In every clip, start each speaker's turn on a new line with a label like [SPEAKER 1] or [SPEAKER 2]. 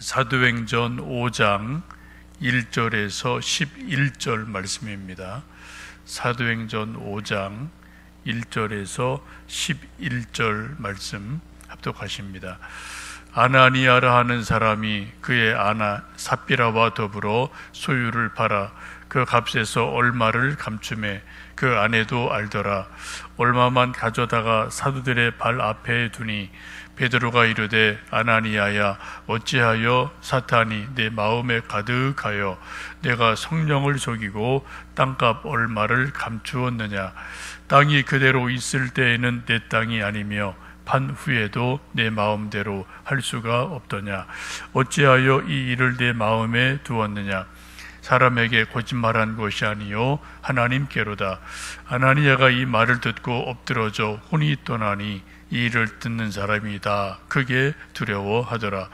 [SPEAKER 1] 사도행전 5장 1절에서 11절 말씀입니다. 사도행전 5장 1절에서 11절 말씀 합독하십니다. 아나니아라 하는 사람이 그의 아나 삽비라와 더불어 소유를 팔아 그 값에서 얼마를 감추매 그 아내도 알더라. 얼마만 가져다가 사도들의 발 앞에 두니 베드로가 이르되 아나니아야 어찌하여 사탄이 내 마음에 가득하여 내가 성령을 속이고 땅값 얼마를 감추었느냐. 땅이 그대로 있을 때에는 내 땅이 아니며 판 후에도 내 마음대로 할 수가 없더냐. 어찌하여 이 일을 내 마음에 두었느냐. 사람에게 거짓말한 것이 아니요 하나님께로다. 아나니아가 이 말을 듣고 엎드러져 혼이 떠나니 이 일을 듣는 사람이 다 크게 두려워하더라.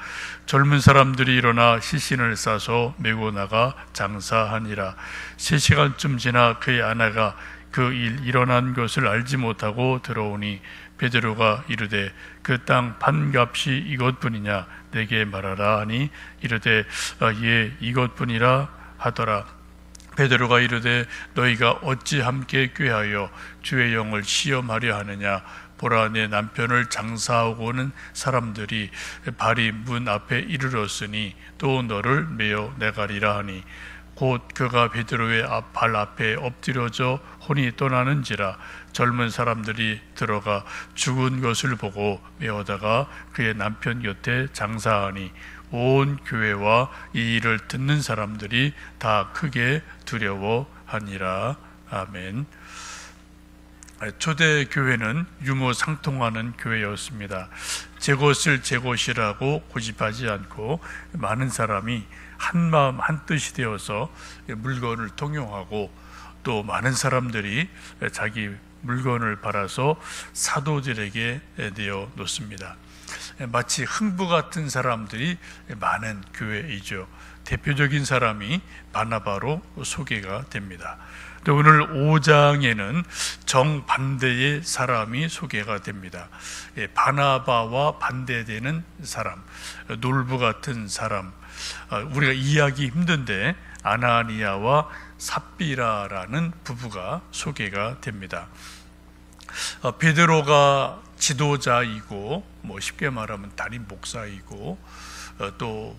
[SPEAKER 1] 젊은 사람들이 일어나 시신을 싸서 메고 나가 장사하니라. 3시간쯤 지나 그의 아내가 그 일 일어난 것을 알지 못하고 들어오니 베드로가 이르되 그 땅 판값이 이것뿐이냐 내게 말하라 하니 이르되 예 이것뿐이라 하더라. 베드로가 이르되 너희가 어찌 함께 꾀하여 주의 영을 시험하려 하느냐. 보라 내 남편을 장사하고는 사람들이 발이 문 앞에 이르렀으니 또 너를 메어 내가리라 하니 곧 그가 베드로의 발 앞에 엎드려져 혼이 떠나는지라. 젊은 사람들이 들어가 죽은 것을 보고 메어다가 그의 남편 곁에 장사하니 온 교회와 이 일을 듣는 사람들이 다 크게 두려워하니라. 아멘. 초대 교회는 유무상통하는 교회였습니다. 제 것을 제 것이라고 고집하지 않고 많은 사람이 한 마음 한 뜻이 되어서 물건을 통용하고 또 많은 사람들이 자기 물건을 팔아서 사도들에게 내어 놓습니다. 마치 흥부 같은 사람들이 많은 교회이죠. 대표적인 사람이 바나바로 소개가 됩니다. 오늘 5장에는 정반대의 사람이 소개가 됩니다. 바나바와 반대되는 사람, 놀부 같은 사람, 우리가 이해하기 힘든데 아나니아와 삽비라라는 부부가 소개가 됩니다. 베드로가 지도자이고 쉽게 말하면 담임 목사이고 또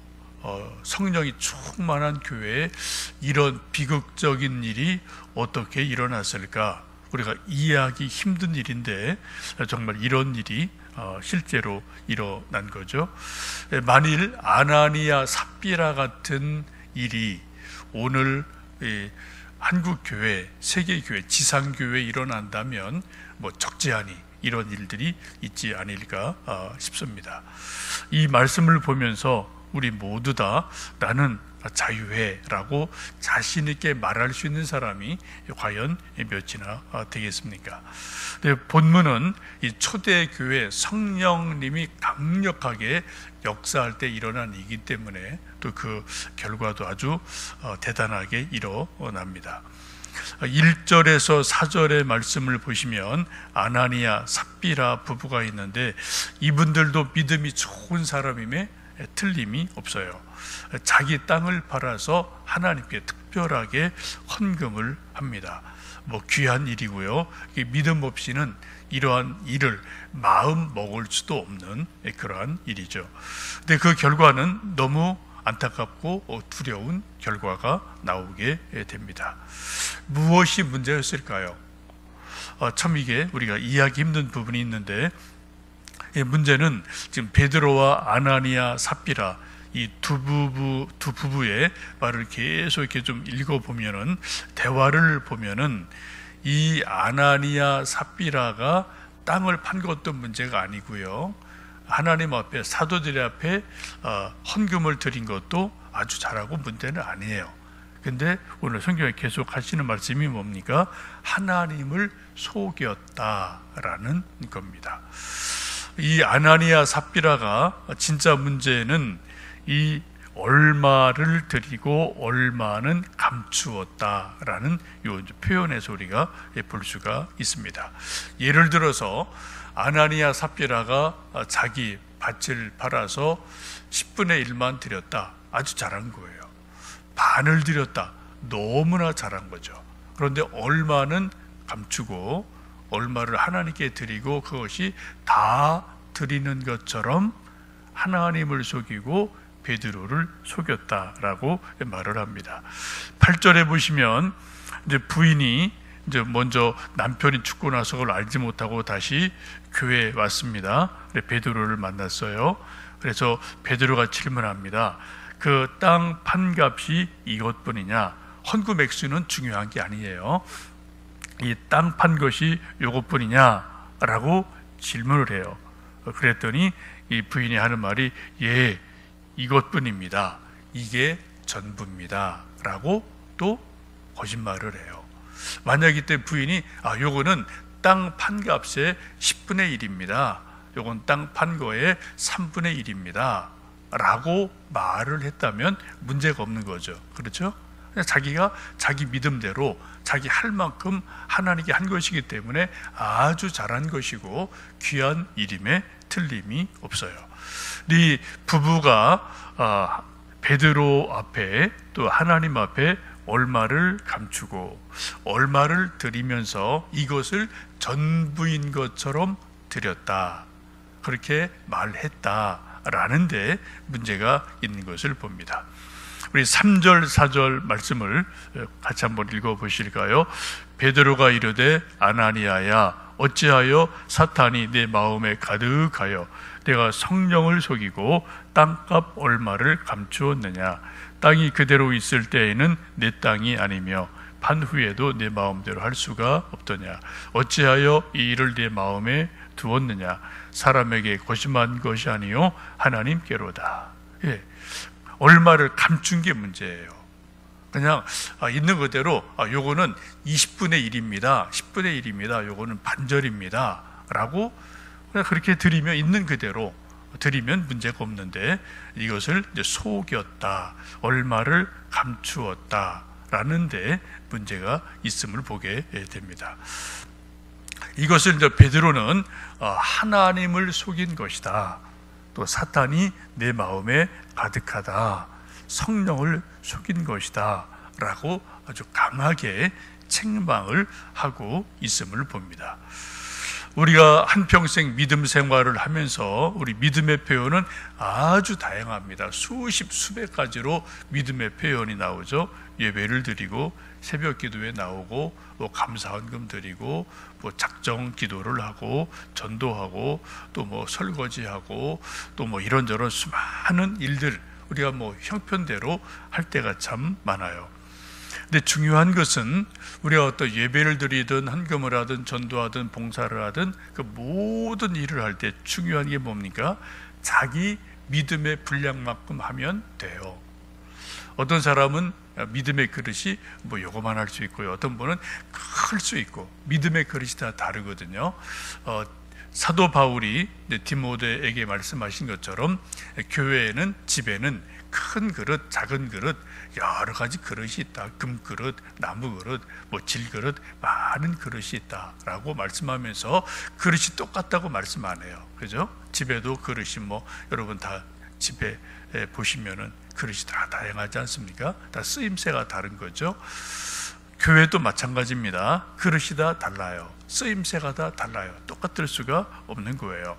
[SPEAKER 1] 성령이 충만한 교회에 이런 비극적인 일이 어떻게 일어났을까? 우리가 이해하기 힘든 일인데 정말 이런 일이 실제로 일어난 거죠. 만일 아나니아 삽비라 같은 일이 오늘 한국교회, 세계교회, 지상교회에 일어난다면 적지 않이 이런 일들이 있지 않을까 싶습니다. 이 말씀을 보면서 우리 모두 다 나는 자유해라고 자신 있게 말할 수 있는 사람이 과연 몇이나 되겠습니까? 본문은 이 초대교회 성령님이 강력하게 역사할 때 일어난 일이기 때문에 또 그 결과도 아주 대단하게 일어납니다. 1절에서 4절의 말씀을 보시면 아나니아 삽비라 부부가 있는데 이분들도 믿음이 좋은 사람임에 틀림이 없어요. 자기 땅을 팔아서 하나님께 특별하게 헌금을 합니다. 귀한 일이고요. 믿음 없이는 이러한 일을 마음 먹을 수도 없는 그러한 일이죠. 근데 그 결과는 너무 안타깝고 두려운 결과가 나오게 됩니다. 무엇이 문제였을까요? 참 이게 우리가 이해하기 힘든 부분이 있는데 문제는 지금 베드로와 아나니아 삽비라 이 두 부부의 말을 계속 이렇게 좀 읽어보면은 대화를 보면은 이 아나니아 삽비라가 땅을 판 것도 문제가 아니고요. 하나님 앞에 사도들 앞에 헌금을 드린 것도 아주 잘하고 문제는 아니에요. 근데 오늘 성경에 계속 하시는 말씀이 뭡니까? 하나님을 속였다라는 겁니다. 이 아나니아 삽비라가 진짜 문제는 이 얼마를 드리고 얼마는 감추었다라는 이 표현에서 우리가 볼 수가 있습니다. 예를 들어서 아나니아 삽비라가 자기 밭을 팔아서 10분의 1만 드렸다. 아주 잘한 거예요. 반을 드렸다. 너무나 잘한 거죠. 그런데 얼마는 감추고 얼마를 하나님께 드리고 그것이 다 드리는 것처럼 하나님을 속이고 베드로를 속였다라고 말을 합니다. 8절에 보시면 이제 부인이 이제 먼저 남편이 죽고 나서 그걸 알지 못하고 다시 교회에 왔습니다. 베드로를 만났어요. 그래서 베드로가 질문합니다. 그 땅 판값이 이것뿐이냐? 헌금 액수는 중요한 게 아니에요. 이 땅 판 것이 이것뿐이냐라고 질문을 해요. 그랬더니 이 부인이 하는 말이 예, 이것뿐입니다. 이게 전부입니다. 라고 또 거짓말을 해요. 만약 이때 부인이 요거는 땅 판값의 10분의 1입니다. 요건 땅 판 거의 3분의 1입니다. 라고 말을 했다면 문제가 없는 거죠. 그렇죠? 자기가 자기 믿음대로 자기 할 만큼 하나님께 한 것이기 때문에 아주 잘한 것이고 귀한 일임에 틀림이 없어요. 이 부부가 베드로 앞에 또 하나님 앞에 얼마를 감추고 얼마를 드리면서 이것을 전부인 것처럼 드렸다. 그렇게 말했다라는 데 문제가 있는 것을 봅니다. 우리 3절 4절 말씀을 같이 한번 읽어보실까요? 베드로가 이르되 아나니아야 어찌하여 사탄이 내 마음에 가득하여 내가 성령을 속이고 땅값 얼마를 감추었느냐? 땅이 그대로 있을 때에는 내 땅이 아니며 판 후에도 내 마음대로 할 수가 없더냐? 어찌하여 이 일을 내 마음에 두었느냐? 사람에게 거짓말한 것이 아니요 하나님께로다. 예, 얼마를 감춘 게 문제예요. 그냥 있는 그대로 요거는 20분의 1입니다. 10분의 1입니다. 요거는 반절입니다. 라고 그냥 그렇게 드리면 있는 그대로 드리면 문제가 없는데 이것을 이제 속였다. 얼마를 감추었다. 라는 데 문제가 있음을 보게 됩니다. 이것을 이제 베드로는 하나님을 속인 것이다. 또 사탄이 내 마음에 가득하다. 성령을 속인 것이다. 라고 아주 강하게 책망을 하고 있음을 봅니다. 우리가 한평생 믿음 생활을 하면서 우리 믿음의 표현은 아주 다양합니다. 수십 수백 가지로 믿음의 표현이 나오죠. 예배를 드리고 새벽 기도에 나오고 뭐 감사헌금 드리고 뭐 작정 기도를 하고 전도하고 또 뭐 설거지하고 또 뭐 이런저런 수많은 일들 우리가 뭐 형편대로 할 때가 참 많아요. 근데 중요한 것은 우리가 어떤 예배를 드리든 헌금을 하든 전도하든 봉사를 하든 그 모든 일을 할 때 중요한 게 뭡니까? 자기 믿음의 분량만큼 하면 돼요. 어떤 사람은 믿음의 그릇이 뭐 요거만 할 수 있고요. 어떤 분은 클 수 있고 믿음의 그릇이 다 다르거든요. 사도 바울이 디모데에게 말씀하신 것처럼 교회에는 집에는 큰 그릇, 작은 그릇 여러 가지 그릇이 있다. 금그릇, 나무그릇, 뭐 질그릇 많은 그릇이 있다라고 말씀하면서 그릇이 똑같다고 말씀 안 해요. 그죠? 집에도 그릇이 뭐 여러분 다 집에 보시면은 그릇이 다 다양하지 않습니까? 다 쓰임새가 다른 거죠. 교회도 마찬가지입니다. 그릇이 다 달라요. 쓰임새가 다 달라요. 똑같을 수가 없는 거예요.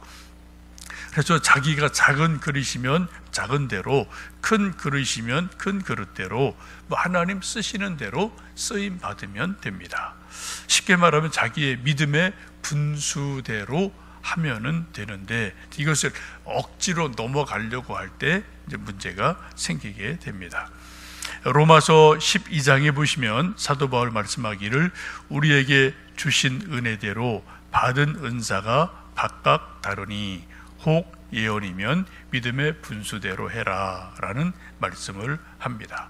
[SPEAKER 1] 그래서 자기가 작은 그릇이면 작은 대로, 큰 그릇이면 큰 그릇대로 뭐 하나님 쓰시는 대로 쓰임 받으면 됩니다. 쉽게 말하면 자기의 믿음의 분수대로 하면은 되는데 이것을 억지로 넘어가려고 할 때 이제 문제가 생기게 됩니다. 로마서 12장에 보시면 사도 바울 말씀하기를 우리에게 주신 은혜대로 받은 은사가 각각 다르니 혹 예언이면 믿음의 분수대로 해라 라는 말씀을 합니다.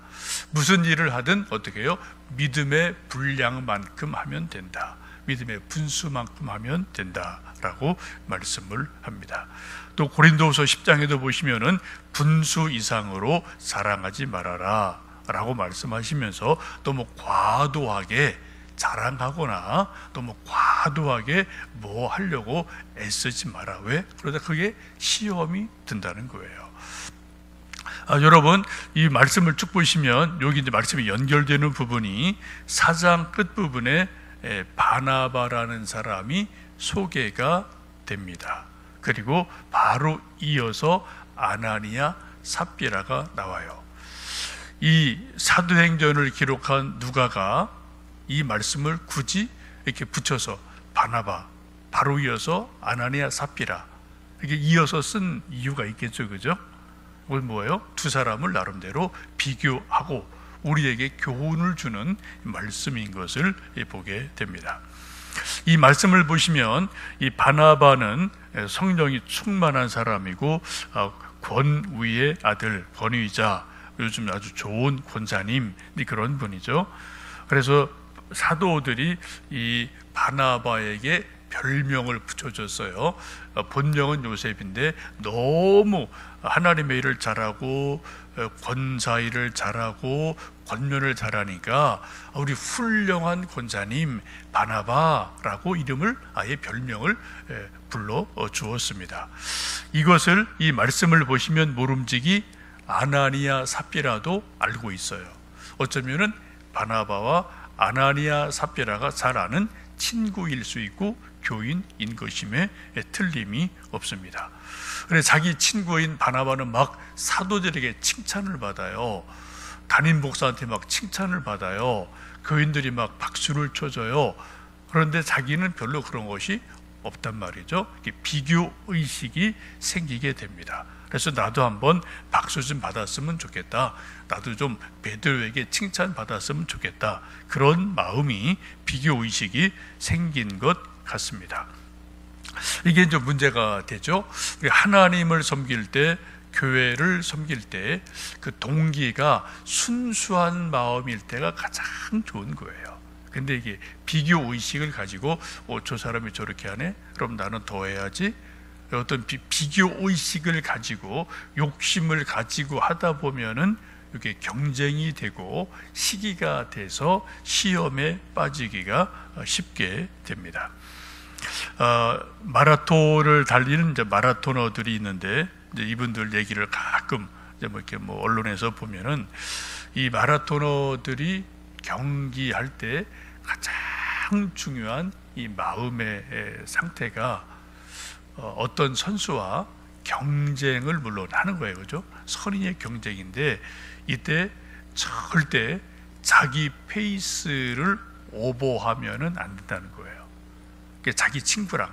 [SPEAKER 1] 무슨 일을 하든 어떻게 해요? 믿음의 분량만큼 하면 된다. 믿음의 분수만큼 하면 된다라고 말씀을 합니다. 또 고린도후서 10장에도 보시면은 분수 이상으로 사랑하지 말아라 라고 말씀하시면서 또 뭐 과도하게 자랑하거나 너무 과도하게 뭐 하려고 애쓰지 마라. 왜? 그러다 그게 시험이 든다는 거예요. 여러분, 이 말씀을 쭉 보시면 여기 이제 말씀이 연결되는 부분이 4장 끝부분에 바나바라는 사람이 소개가 됩니다. 그리고 바로 이어서 아나니아 삽비라가 나와요. 이 사도행전을 기록한 누가가 이 말씀을 굳이 이렇게 붙여서 바나바, 바로 이어서 아나니아 삽비라 이렇게 이어서 쓴 이유가 있겠죠, 그죠? 그건 뭐예요? 두 사람을 나름대로 비교하고 우리에게 교훈을 주는 말씀인 것을 보게 됩니다. 이 말씀을 보시면 이 바나바는 성령이 충만한 사람이고 권위의 아들, 권위자, 요즘 아주 좋은 권사님 그런 분이죠. 그래서 사도들이 이 바나바에게 별명을 붙여줬어요. 본명은 요셉인데 너무 하나님의 일을 잘하고 권사 일을 잘하고 권면을 잘하니까 우리 훌륭한 권사님 바나바라고 이름을 아예 별명을 불러 주었습니다. 이것을 이 말씀을 보시면 모름지기 아나니아 삽비라도 알고 있어요. 어쩌면은 바나바와 아나니아 삽비라가 잘 아는 친구일 수 있고 교인인 것임에 틀림이 없습니다. 그래서 자기 친구인 바나바는 막 사도들에게 칭찬을 받아요. 담임 목사한테 막 칭찬을 받아요. 교인들이 막 박수를 쳐줘요. 그런데 자기는 별로 그런 것이 없단 말이죠. 비교 의식이 생기게 됩니다. 그래서 나도 한번 박수 좀 받았으면 좋겠다. 나도 좀 베드로에게 칭찬 받았으면 좋겠다. 그런 마음이 비교 의식이 생긴 것 같습니다. 이게 이제 문제가 되죠. 하나님을 섬길 때, 교회를 섬길 때 그 동기가 순수한 마음일 때가 가장 좋은 거예요. 근데 이게 비교 의식을 가지고 저 사람이 저렇게 하네? 그럼 나는 더 해야지. 어떤 비교 의식을 가지고 욕심을 가지고 하다 보면은 이게 경쟁이 되고 시기가 돼서 시험에 빠지기가 쉽게 됩니다. 마라톤을 달리는 이제 마라토너들이 있는데 이제 이분들 얘기를 가끔 이제 이렇게 언론에서 보면은 이 마라토너들이 경기할 때 가장 중요한 이 마음의 상태가 어떤 선수와 경쟁을 물론 하는 거예요, 그죠? 선의의 경쟁인데 이때 절대 자기 페이스를 오버하면은 안 된다는 거예요. 자기 친구랑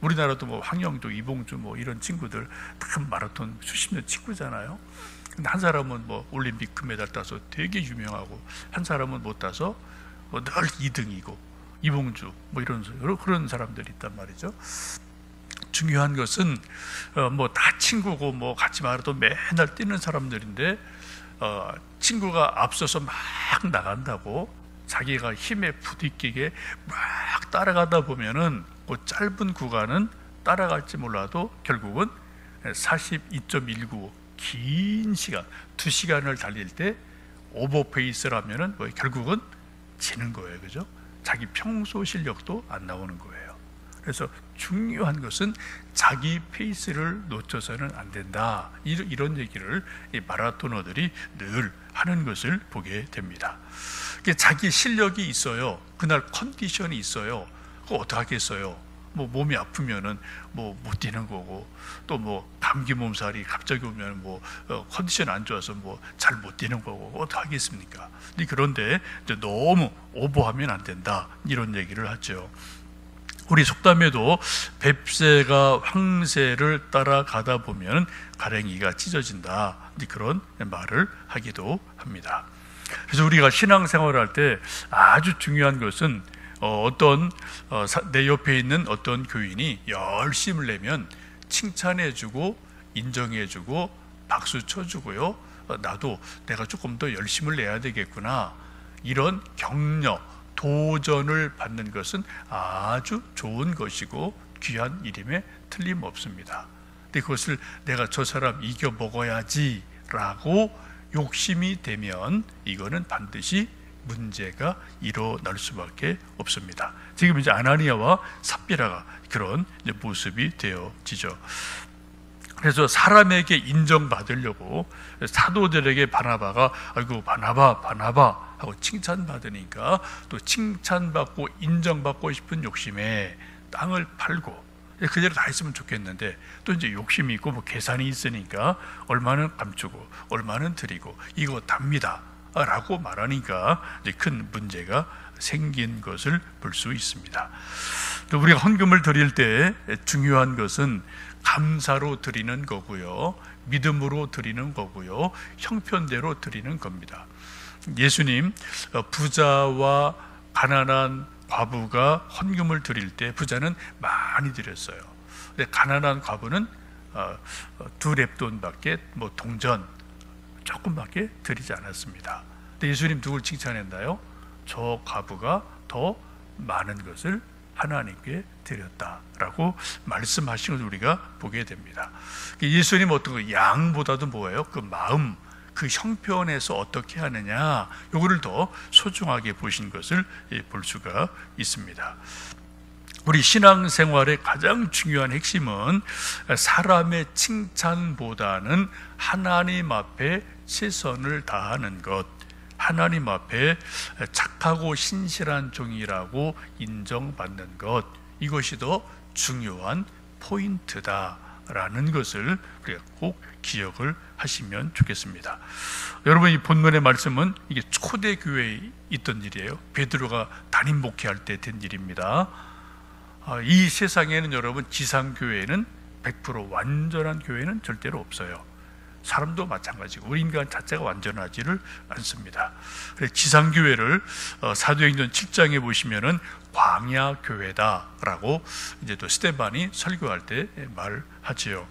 [SPEAKER 1] 우리나라도 황영조, 이봉주 이런 친구들 다 마라톤 수십 년 친구잖아요. 근데 한 사람은 올림픽 금메달 따서 되게 유명하고 한 사람은 못 따서 늘 2등이고 이봉주 이런 그런 사람들이 있단 말이죠. 중요한 것은 다 친구고 같이 마라톤 맨날 뛰는 사람들인데 친구가 앞서서 막 나간다고 자기가 힘에 부딪히게 막 따라가다 보면은 그 짧은 구간은 따라갈지 몰라도 결국은 42.19 긴 시간 2시간을 달릴 때 오버페이스라면은 결국은 지는 거예요, 그죠? 자기 평소 실력도 안 나오는 거예요. 그래서 중요한 것은 자기 페이스를 놓쳐서는 안 된다. 이런 얘기를 이 마라토너들이 늘 하는 것을 보게 됩니다. 자기 실력이 있어요. 그날 컨디션이 있어요. 그거 어떡하겠어요? 몸이 아프면은 못 뛰는 거고 또 감기 몸살이 갑자기 오면 컨디션 안 좋아서 잘 못 뛰는 거고 어떡하겠습니까? 그런데 이제 너무 오버하면 안 된다. 이런 얘기를 하죠. 우리 속담에도 뱁새가 황새를 따라가다 보면 가랭이가 찢어진다. 그런 말을 하기도 합니다. 그래서 우리가 신앙생활을 할 때 아주 중요한 것은 내 옆에 있는 어떤 교인이 열심을 내면 칭찬해주고 인정해주고 박수 쳐주고요. 나도 내가 조금 더 열심을 내야 되겠구나. 이런 격려, 도전을 받는 것은 아주 좋은 것이고 귀한 일임에 틀림없습니다. 근데 그것을 내가 저 사람 이겨 먹어야지 라고 욕심이 되면 이거는 반드시 문제가 일어날 수밖에 없습니다. 지금 이제 아나니아와 삽비라가 그런 이제 모습이 되어지죠. 그래서 사람에게 인정받으려고 사도들에게 바나바가 아이고 바나바 하고 칭찬받으니까 또 칭찬받고 인정받고 싶은 욕심에 땅을 팔고 그대로 다 했으면 좋겠는데 또 이제 욕심이 있고 뭐 계산이 있으니까 얼마는 감추고 얼마는 드리고 이거 답니다 라고 말하니까 이제 큰 문제가 생긴 것을 볼 수 있습니다. 또 우리가 헌금을 드릴 때 중요한 것은 감사로 드리는 거고요, 믿음으로 드리는 거고요, 형편대로 드리는 겁니다. 예수님 부자와 가난한 과부가 헌금을 드릴 때 부자는 많이 드렸어요. 근데 가난한 과부는 2렙돈밖에 뭐 동전 조금밖에 드리지 않았습니다. 근데 예수님 누굴 칭찬했나요? 저 과부가 더 많은 것을 하나님께 드렸다라고 말씀하신 것을 우리가 보게 됩니다. 예수님 어떤 거 양보다도 뭐예요? 그 마음, 그 형편에서 어떻게 하느냐, 요거를 더 소중하게 보신 것을 볼 수가 있습니다. 우리 신앙생활의 가장 중요한 핵심은 사람의 칭찬보다는 하나님 앞에 최선을 다하는 것, 하나님 앞에 착하고 신실한 종이라고 인정받는 것, 이것이 더 중요한 포인트다라는 것을 우리가 꼭 기억을 하시면 좋겠습니다. 여러분, 이 본문의 말씀은 이게 초대교회에 있던 일이에요. 베드로가 담임 목회할 때 된 일입니다. 이 세상에는 여러분 지상교회는 100% 완전한 교회는 절대로 없어요. 사람도 마찬가지고 우리 인간 자체가 완전하지를 않습니다. 지상교회를 사도행전 7장에 보시면은 광야교회다라고 이제 또 스데반이 설교할 때 말하지요.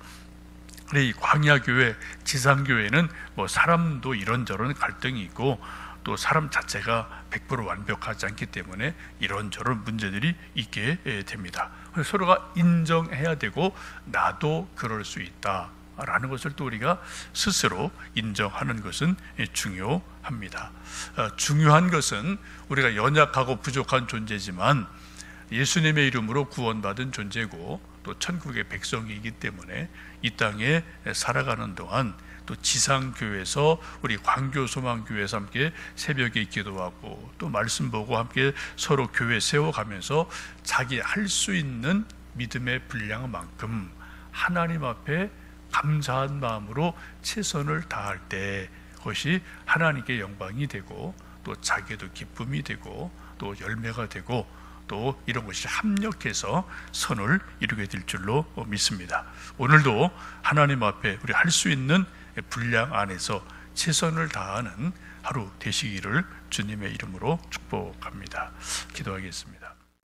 [SPEAKER 1] 이 광야교회, 지상교회는 뭐 사람도 이런저런 갈등이 있고 또 사람 자체가 100% 완벽하지 않기 때문에 이런저런 문제들이 있게 됩니다. 그래서 서로가 인정해야 되고 나도 그럴 수 있다 라는 것을 또 우리가 스스로 인정하는 것은 중요합니다. 중요한 것은 우리가 연약하고 부족한 존재지만 예수님의 이름으로 구원받은 존재고 또 천국의 백성이기 때문에 이 땅에 살아가는 동안 또 지상교회에서 우리 광교소망교회에서 함께 새벽에 기도하고 또 말씀 보고 함께 서로 교회 세워가면서 자기 할 수 있는 믿음의 분량만큼 하나님 앞에 감사한 마음으로 최선을 다할 때 그것이 하나님께 영광이 되고 또 자기도 기쁨이 되고 또 열매가 되고 또 이런 것이 합력해서 선을 이루게 될 줄로 믿습니다. 오늘도 하나님 앞에 우리 할 수 있는 분량 안에서 최선을 다하는 하루 되시기를 주님의 이름으로 축복합니다. 기도하겠습니다.